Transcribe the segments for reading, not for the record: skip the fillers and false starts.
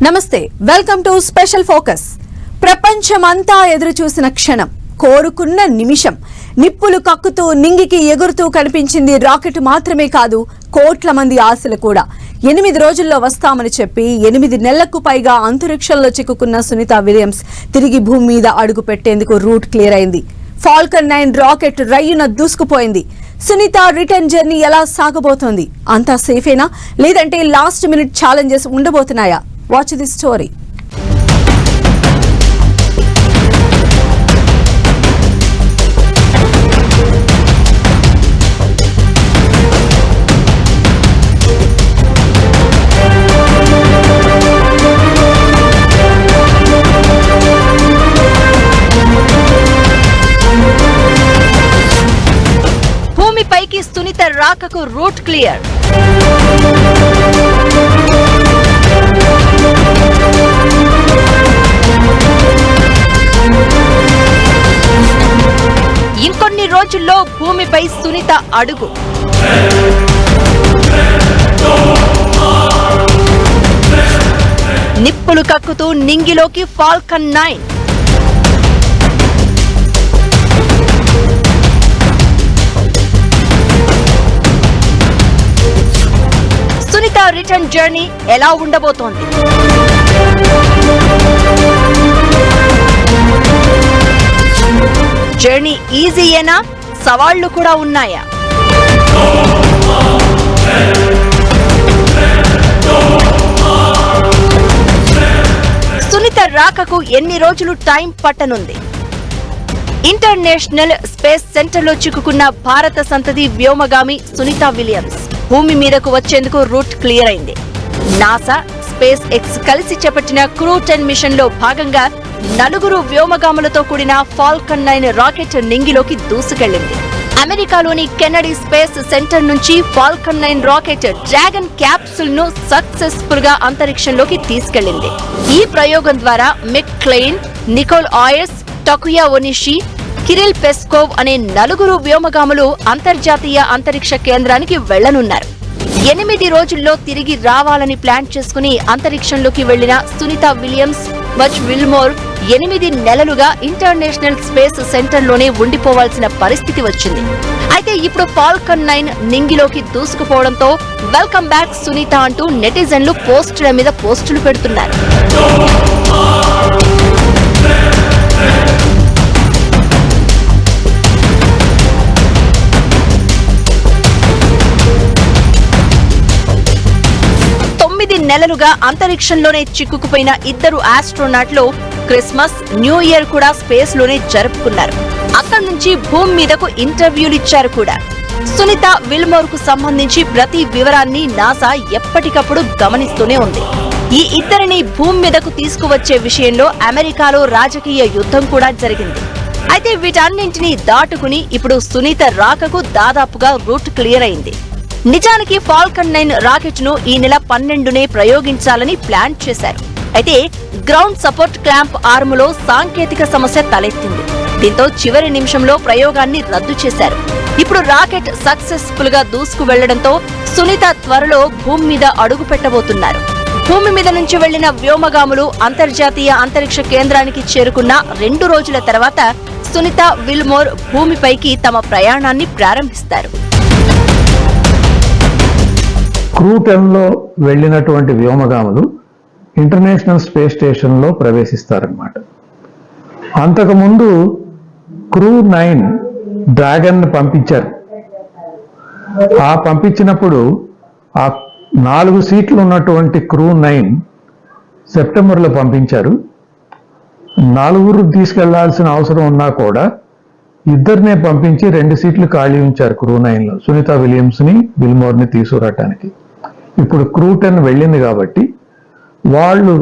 నమస్తే, welcome to special focus. ప్రపంచమంతా ఎదురు చూసిన క్షణం, కోరుకున్న నిమిషం. నిప్పులు కక్కుతూ నింగికి ఎగురుతూ కనిపించింది రాకెట్ మాత్రమే కాదు, కోట్ల మంది ఆశలు కూడా. 8 రోజుల్లో వస్తామని చెప్పి 8 నెలలకు పైగా అంతరిక్షంలో చిక్కుకున్న సునీత విలియమ్స్ తిరిగి భూమి మీద అడుగు పెట్టేందుకు రూట్ క్లియర్ అయింది. ఫాల్కన్ 9 రాకెట్ రయ్యున దూసుకుపోయింది. సునీత రిటర్న్ జర్నీ ఎలా సాగబోతోంది? అంతా సేఫేనా, లేదంటే లాస్ట్ మినిట్ ఛాలెంజెస్ ఉండబోతున్నాయా? Watch the story. భూమిపైకి సునీత రాకకు రూట్ క్లియర్. ఇంకొన్ని రోజుల్లో భూమిపై సునీత అడుగు. నిప్పులు కక్కుతూ నింగిలోకి ఫాల్కన్ 9. సునీత రిటర్న్ జర్నీ ఎలా ఉండబోతోంది? జర్నీ ఈజీయేనా, సవాళ్లు కూడా ఉన్నాయా? సునీత రాకకు ఎన్ని రోజులు టైం పట్టనుంది? ఇంటర్నేషనల్ స్పేస్ సెంటర్లో చిక్కుకున్న భారత సంతతి వ్యోమగామి సునీత విలియమ్స్ భూమి మీదకు వచ్చేందుకు రూట్ క్లియర్ అయింది. నాసా, స్పేస్ ఎక్స్ కలిసి చేపట్టిన క్రూ 10 మిషన్ లో భాగంగా 4 వ్యోమగాములతో కూడిన ఫాల్కన్ 9 రాకెట్ నింగిలోకి దూసుకెళ్లింది. అమెరికాలోని కెనడీ స్పేస్ సెంటర్ నుంచి ఫాల్కన్ 9 రాకెట్ డ్రాగన్ క్యాప్సూల్ ను సక్సెస్ఫుల్ గా అంతరిక్షంలోకి తీసుకెళ్లింది. ఈ ప్రయోగం ద్వారా McClain, Nicole Ayers, Takuya Onishi, Kirill Peskov అనే 4 వ్యోమగాములు అంతర్జాతీయ అంతరిక్ష కేంద్రానికి వెళ్లనున్నారు. 8 రోజుల్లో తిరిగి రావాలని ప్లాన్ చేసుకుని అంతరిక్షంలోకి వెళ్లిన సునీత విలియమ్స్, బచ్ విల్మోర్ 8 నెలలుగా ఇంటర్నేషనల్ స్పేస్ సెంటర్లోనే ఉండిపోవాల్సిన పరిస్థితి వచ్చింది. అయితే ఇప్పుడు ఫాల్కన్ 9 నింగిలోకి దూసుకుపోవడంతో వెల్కమ్ బ్యాక్ సునీత అంటూ నెటిజన్లు పోస్టుల మీద పోస్టులు పెడుతున్నారు. నెలలుగా అంతరిక్షంలోనే చిక్కుకుపోయిన 2 ఆస్ట్రోనాట్లు క్రిస్మస్, న్యూ ఇయర్ కూడా స్పేస్ లోనే జరుపుకున్నారు. అక్కడి నుంచి భూమి మీదకు ఇంటర్వ్యూలు ఇచ్చారు కూడా. సునీత విల్మోర్ కు సంబంధించి ప్రతి వివరాన్ని నాసా ఎప్పటికప్పుడు గమనిస్తూనే ఉంది. ఈ ఇద్దరిని భూమి మీదకు తీసుకువచ్చే విషయంలో అమెరికాలో రాజకీయ యుద్ధం కూడా జరిగింది. అయితే వీటన్నింటినీ దాటుకుని ఇప్పుడు సునీత రాకకు దాదాపుగా రూట్ క్లియర్ అయింది. నిజానికి ఫాల్కన్ 9 రాకెట్ ను ఈ నెల 12నే ప్రయోగించాలని ప్లాన్ చేశారు. అయితే గ్రౌండ్ సపోర్ట్ క్లాంప్ ఆర్ములో సాంకేతిక సమస్య తలెత్తింది. దీంతో చివరి నిమిషంలో ప్రయోగాన్ని రద్దు చేశారు. ఇప్పుడు రాకెట్ సక్సెస్ఫుల్ గా దూసుకు వెళ్లడంతో సునీత త్వరలో భూమి మీద అడుగు పెట్టబోతున్నారు. భూమి మీద నుంచి వెళ్లిన వ్యోమగాములు అంతర్జాతీయ అంతరిక్ష కేంద్రానికి చేరుకున్న 2 రోజుల తర్వాత సునీత విల్మోర్ భూమిపైకి తమ ప్రయాణాన్ని ప్రారంభిస్తారు. క్రూ 10లో వెళ్లినటువంటి వ్యోమగాములు ఇంటర్నేషనల్ స్పేస్ స్టేషన్లో ప్రవేశిస్తారన్నమాట. అంతకుముందు క్రూ 9 డ్రాగన్ పంపించారు. ఆ పంపించినప్పుడు ఆ 4 సీట్లు ఉన్నటువంటి క్రూ 9 సెప్టెంబర్లో పంపించారు. 4 తీసుకెళ్లాల్సిన అవసరం ఉన్నా కూడా 2 పంపించి 2 సీట్లు ఖాళీ ఉంచారు క్రూ 9లో, సునీత విలియమ్స్ ని, విల్మోర్ ని తీసుకురావటానికి. ఇప్పుడు క్రూ 10 వెళ్ళింది కాబట్టి వాళ్ళు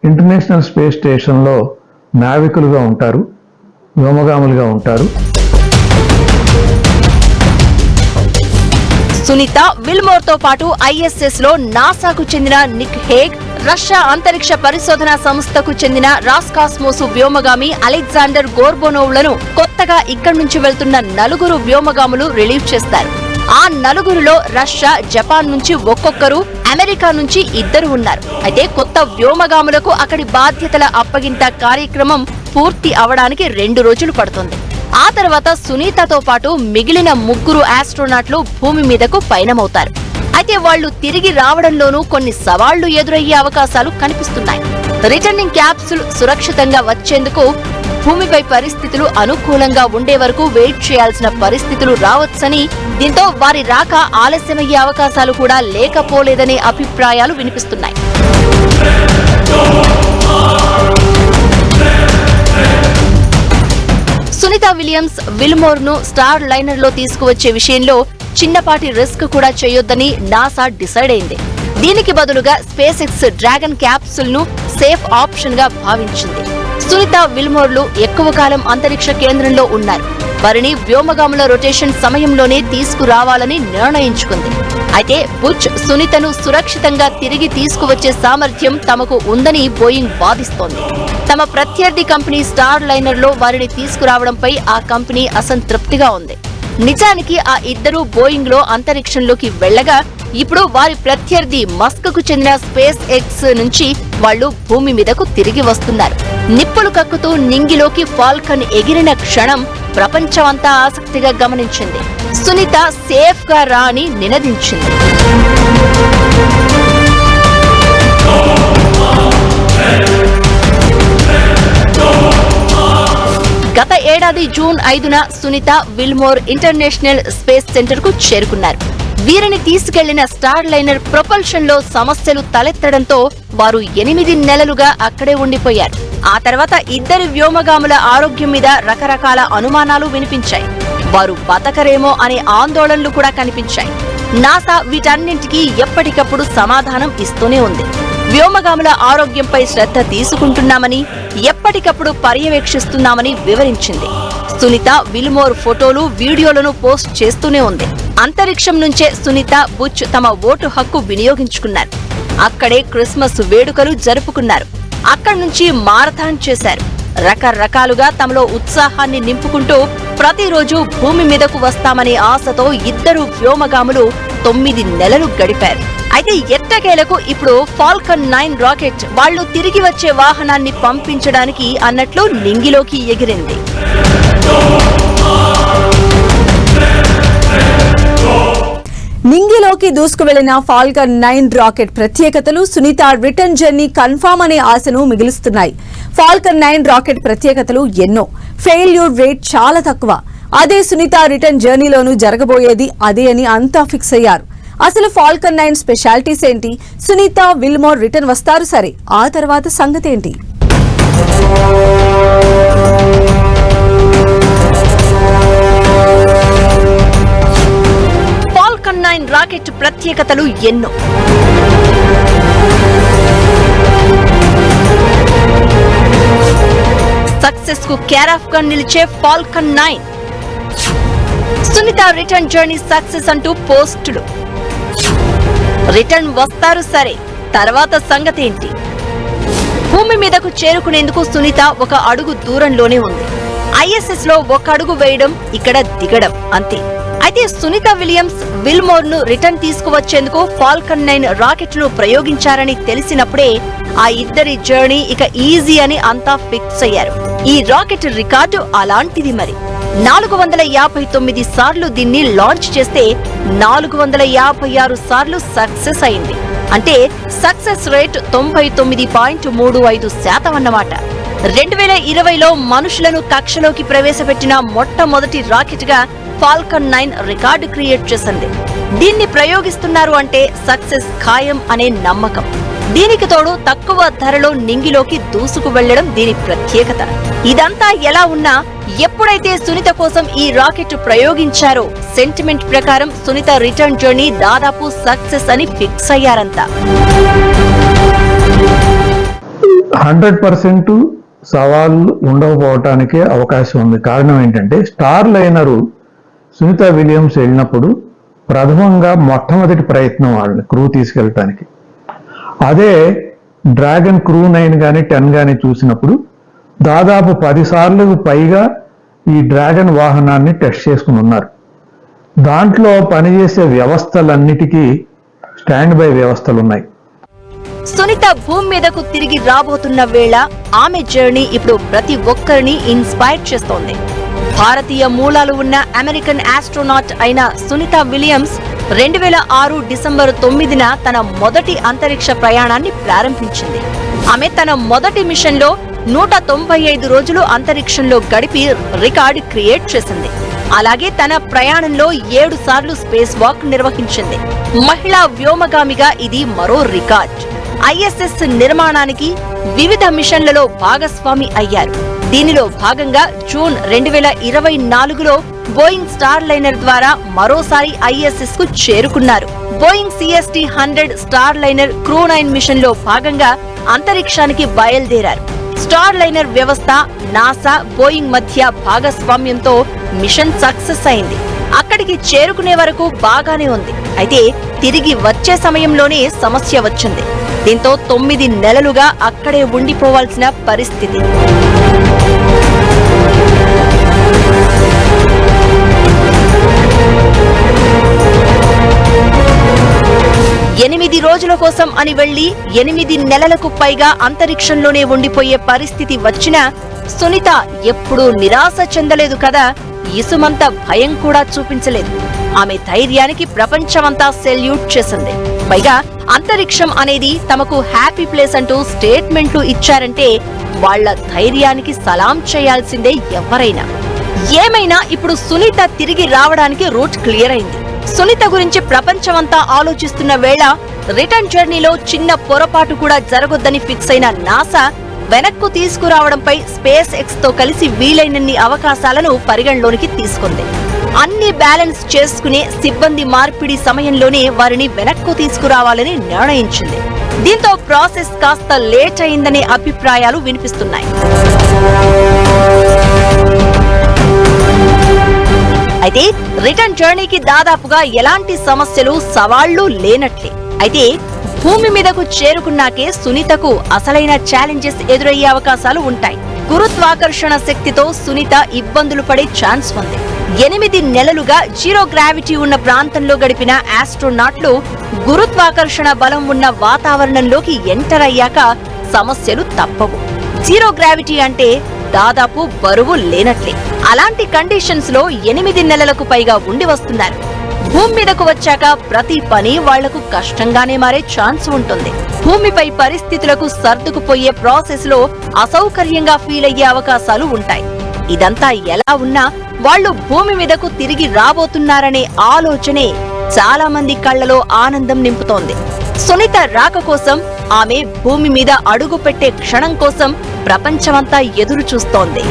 ఇంటర్నేషనల్ స్పేస్ స్టేషన్లో నావికులుగా ఉంటారు, వ్యోమగాములుగా ఉంటారు. సునీత విల్మోర్ తో పాటు ఐఎస్ఎస్ లో నాసాకు చెందిన నిక్ హేగ్, రష్యా అంతరిక్ష పరిశోధన సంస్థకు చెందిన రాస్కాస్మోస్ వ్యోమగామి అలెగ్జాండర్ గోర్బోనోవ్లను కొత్తగా ఇక్కడి నుంచి వెళ్తున్న 4 వ్యోమగాములు రిలీవ్ చేస్తారు. ఆ నలుగురిలో రష్యా, జపాన్ నుంచి ఒక్కొక్కరు, అమెరికా నుంచి 2 ఉన్నారు. అయితే కొత్త వ్యోమగాములకు అక్కడి బాధ్యతల అప్పగింత కార్యక్రమం పూర్తి అవడానికి 2 రోజులు పడుతుంది. ఆ తర్వాత సునీతతో పాటు మిగిలిన 3 ఆస్ట్రోనాట్లు భూమి మీదకు పయనమవుతారు. అయితే వాళ్లు తిరిగి రావడంలోనూ కొన్ని సవాళ్లు ఎదురయ్యే అవకాశాలు కనిపిస్తున్నాయి. రిటర్నింగ్ క్యాప్సూల్ సురక్షితంగా వచ్చేందుకు భూమిపై పరిస్థితులు అనుకూలంగా ఉండే వరకు వెయిట్ చేయాల్సిన పరిస్థితులు రావచ్చని, దీంతో వారి రాక ఆలస్యమయ్యే అవకాశాలు కూడా లేకపోలేదనే అభిప్రాయాలు వినిపిస్తున్నాయి. సునీత విలియమ్స్ విల్మోర్ ను స్టార్ లైనర్ లో తీసుకువచ్చే విషయంలో చిన్నపాటి రిస్క్ కూడా చేయొద్దని నాసా డిసైడ్ అయింది. దీనికి బదులుగా స్పేస్ ఎక్స్ డ్రాగన్ క్యాప్సూల్ ను సేఫ్ ఆప్షన్ గా భావించింది. సునీత విల్మోర్లు ఎక్కువ కాలం అంతరిక్ష కేంద్రంలో ఉన్నారు. వారిని వ్యోమగాముల రొటేషన్ సమయంలోనే తీసుకురావాలని నిర్ణయించుకుంది. అయితే బుచ్ సునీతను సురక్షితంగా తిరిగి తీసుకువచ్చే సామర్థ్యం తమకు ఉందని బోయింగ్ వాదిస్తోంది. తమ ప్రత్యర్థి కంపెనీ స్టార్ లైనర్ లో వారిని తీసుకురావడంపై ఆ కంపెనీ అసంతృప్తిగా ఉంది. నిజానికి ఆ 2 బోయింగ్ లో అంతరిక్షంలోకి వెళ్లగా ఇప్పుడు వారి ప్రత్యర్థి మస్క్ కు చెందిన స్పేస్ ఎక్స్ నుంచి వాళ్లు భూమి మీదకు తిరిగి వస్తున్నారు. నిప్పులు కక్కుతూ నింగిలోకి ఫాల్కన్ ఎగిరిన క్షణం ప్రపంచమంతా ఆసక్తిగా గమనించింది. సునీత సేఫ్ గా రా అని నినదించింది. గత ఏడాది జూన్ 5న Sunita Wilmore international space centre కు చేరుకున్నారు. వీరిని తీసుకెళ్లిన స్టార్ లైనర్ ప్రొపల్షన్ లో సమస్యలు తలెత్తడంతో వారు 8 నెలలుగా అక్కడే ఉండిపోయారు. ఆ తర్వాత 2 వ్యోమగాముల ఆరోగ్యం మీద రకరకాల అనుమానాలు వినిపించాయి. వారు బతకరేమో అనే ఆందోళనలు కూడా కనిపించాయి. నాసా వీటన్నింటికీ ఎప్పటికప్పుడు సమాధానం ఇస్తూనే ఉంది. వ్యోమగాముల ఆరోగ్యంపై శ్రద్ధ తీసుకుంటున్నామని, ఎప్పటికప్పుడు పర్యవేక్షిస్తున్నామని వివరించింది. సునీత విల్మోర్ ఫోటోలు, వీడియోలను పోస్ట్ చేస్తూనే ఉంది. అంతరిక్షం నుంచే సునీత, బుచ్ తమ ఓటు హక్కు వినియోగించుకున్నారు. అక్కడే క్రిస్మస్ వేడుకలు జరుపుకున్నారు. అక్కడి నుంచి మారథాన్ చేశారు. రకరకాలుగా తమలో ఉత్సాహాన్ని నింపుకుంటూ ప్రతిరోజు భూమి మీదకు వస్తామనే ఆశతో 2 వ్యోమగాములు 9 నెలలు గడిపారు. అయితే ఎట్టకేలకు ఇప్పుడు ఫాల్కన్ 9 రాకెట్ వాళ్లు తిరిగి వచ్చే వాహనాన్ని పంపించడానికి అన్నట్లు నింగిలోకి ఎగిరింది. నింగిలోకి దూసుకువెళ్లిన ఫాల్కన్ 9 రాకెట్ ప్రత్యేకతలు సునీత రిటర్న్ జర్నీ కన్ఫర్మ్ అనే ఆశను మిగులుస్తున్నాయి. ఫాల్కన్ 9 రాకెట్ ప్రత్యేకతలు ఎన్నో. ఫెయిల్యూర్ రేట్ చాలా తక్కువ. అదే సునీత రిటర్న్ జర్నీలోనూ జరగబోయేది అదే అని అంతా ఫిక్స్ అయ్యారు. అసలు ఫాల్కన్ 9 స్పెషాలిటీస్ ఏంటి? సునీత విల్మోర్ రిటర్న్ వస్తారు సరే, ఆ తర్వాత సంగతి ఏంటి? ఫాల్కన్ 9 రాకెట్ ప్రత్యేకతలు ఎన్నో. సక్సెస్ కు కేరాఫ్ గా నిలిచే Falcon 9. Sunita return journey success అంటూ పోస్టులు. రిటర్న్ వస్తారు సరే, తర్వాత సంగతి ఏంటి? భూమి మీదకు చేరుకునేందుకు సునీత 1 అడుగు దూరంలోనే ఉంది. ISS లో 1 అడుగు వేయడం, ఇక్కడ దిగడం అంతే. అయితే సునీత విలియమ్స్ విల్మోర్ ను రిటర్న్ తీసుకువచ్చేందుకు ఫాల్కన్ 9 రాకెట్ ను ప్రయోగించారని తెలిసినప్పుడే ఆ 2 జర్నీ ఇక ఈజీ అని అంతా ఫిక్స్ అయ్యారు. ఈ రాకెట్ రికార్డు అలాంటిది. మరి 459 సార్లు దీన్ని లాంచ్ చేస్తే 456 సార్లు సక్సెస్ అయింది. అంటే సక్సెస్ రేట్ 99.35% అన్నమాట. 2020లో మనుషులను కక్షలోకి ప్రవేశపెట్టిన మొట్టమొదటి రాకెట్ గా ఫాల్కన్ 9 రికార్డు క్రియేట్ చేసింది. దీన్ని ప్రయోగిస్తున్నారు అంటే సక్సెస్ ఖాయం అనే నమ్మకం. దీనికి తోడు తక్కువ ధరలో నింగిలోకి దూసుకు వెళ్లడం దీని ప్రత్యేకత. ఇదంతా ఎలా ఉన్నా ఎప్పుడైతే సునీత కోసం ఈ రాకెట్ ప్రయోగించారో సెంటిమెంట్ ప్రకారం సునీత రిటర్న్ జర్నీ దాదాపు సక్సెస్ అని ఫిక్స్ అయ్యారంతా. 100% సవాళ్లు ఉండకపోవటానికే అవకాశం ఉంది. కారణం ఏంటంటే స్టార్ లైనరు సునీత విలియమ్స్ వెళ్ళినప్పుడు ప్రథమంగా మొట్టమొదటి ప్రయత్నం వాళ్ళని క్రూ తీసుకెళ్ళటానికి. అదే డ్రాగన్ క్రూ 9 కానీ 10 కానీ చూసినప్పుడు దాదాపు 10 సార్లకు పైగా ఈ డ్రాగన్ వాహనాన్ని టెస్ట్ చేసుకుని ఉన్నారు. దాంట్లో పనిచేసే వ్యవస్థలన్నిటికీ స్టాండ్ బై వ్యవస్థలు ఉన్నాయి. సునీత భూమి మీదకు తిరిగి రాబోతున్న వేళ ఆమె జర్నీ ఇప్పుడు ప్రతి ఒక్కరిని ఇన్స్పైర్ చేస్తోంది. భారతీయ మూలాలు ఉన్న అమెరికన్ ఆస్ట్రోనాట్ అయిన సునీత విలియమ్స్ 2006 డిసెంబర్ 9న తన మొదటి అంతరిక్ష ప్రయాణాన్ని ప్రారంభించింది. ఆమె తన మొదటి మిషన్లో 195 రోజులు అంతరిక్షంలో గడిపి రికార్డ్ క్రియేట్ చేసింది. అలాగే తన ప్రయాణంలో 7 సార్లు స్పేస్ వాక్ నిర్వహించింది. మహిళా వ్యోమగామిగా ఇది మరో రికార్డ్. ISS నిర్మాణానికి వివిధ మిషన్లలో భాగస్వామి అయ్యారు. దీనిలో భాగంగా జూన్ 2024లో బోయింగ్ స్టార్ లైనర్ ద్వారా మరోసారి ISS కు చేరుకున్నారు. Boeing CST-100 Starliner crew 9 mission లో భాగంగా అంతరిక్షానికి బయలుదేరారు. స్టార్ లైనర్ వ్యవస్థ నాసా బోయింగ్ మధ్య భాగస్వామ్యంతో మిషన్ సక్సెస్ అయింది. అక్కడికి చేరుకునే వరకు బాగానే ఉంది. అయితే తిరిగి వచ్చే సమయంలోనే సమస్య వచ్చింది. దీంతో 9 నెలలుగా అక్కడే ఉండిపోవాల్సిన పరిస్థితి. ఎనిమిది రోజుల కోసం అని వెళ్లి 8 నెలలకు పైగా అంతరిక్షంలోనే ఉండిపోయే పరిస్థితి వచ్చినా సునీత ఎప్పుడూ నిరాశ చెందలేదు కదా. ఇసుమంత భయం కూడా చూపించలేదు. ఆమె ధైర్యానికి ప్రపంచమంతా సెల్యూట్ చేసింది. పైగా అంతరిక్షం అనేది తమకు హ్యాపీ ప్లేస్ అంటూ స్టేట్మెంట్లు ఇచ్చారంటే వాళ్ల ధైర్యానికి సలాం చేయాల్సిందే ఎవరైనా. ఏమైనా ఇప్పుడు సునీత తిరిగి రావడానికి రూట్ క్లియర్ అయింది. సునీత గురించి ప్రపంచమంతా ఆలోచిస్తున్న వేళ రిటర్న్ జర్నీలో చిన్న పొరపాటు కూడా జరగొద్దని ఫిక్స్ అయిన నాసా వెనక్కు తీసుకురావడంపై స్పేస్ ఎక్స్ తో కలిసి వీలైనన్ని అవకాశాలను పరిగణలోనికి తీసుకుంది. అన్ని బ్యాలెన్స్ చేసుకునే సిబ్బంది మార్పిడి సమయంలోనే వారిని వెనక్కు తీసుకురావాలని నిర్ణయించింది. దీంతో ప్రాసెస్ కాస్త లేట్ అయిందనే అభిప్రాయాలు వినిపిస్తున్నాయి. అయితే రిటర్న్ జర్నీకి దాదాపుగా ఎలాంటి సమస్యలు సవాళ్లు లేనట్లే. అయితే భూమి మీదకు చేరుకున్నాకే సునీతకు అసలైన ఛాలెంజెస్ ఎదురయ్యే అవకాశాలు ఉంటాయి. గురుత్వాకర్షణ శక్తితో సునీత ఇబ్బందులు పడే ఛాన్స్ ఉంది. 8 నెలలుగా జీరో గ్రావిటీ ఉన్న ప్రాంతంలో గడిపిన ఆస్ట్రోనాట్లు గురుత్వాకర్షణ బలం ఉన్న వాతావరణంలోకి ఎంటర్ అయ్యాక సమస్యలు తప్పవు. జీరో గ్రావిటీ అంటే దాదాపు బరువు లేనట్లే. అలాంటి కండిషన్స్ లో 8 నెలలకు పైగా ఉండి వస్తున్నారు. భూమి మీదకు వచ్చాక ప్రతి పని వాళ్లకు కష్టంగానే మారే ఛాన్స్ ఉంటుంది. భూమిపై పరిస్థితులకు సర్దుకుపోయే ప్రాసెస్ లో అసౌకర్యంగా ఫీల్ అయ్యే అవకాశాలు ఉంటాయి. ఇదంతా ఎలా ఉన్నా వాళ్లు భూమి మీదకు తిరిగి రాబోతున్నారనే ఆలోచనే చాలా మంది కళ్లలో ఆనందం నింపుతోంది. సునీత రాక కోసం, ఆమె భూమి మీద అడుగు పెట్టే క్షణం కోసం ప్రపంచమంతా ఎదురు చూస్తోంది.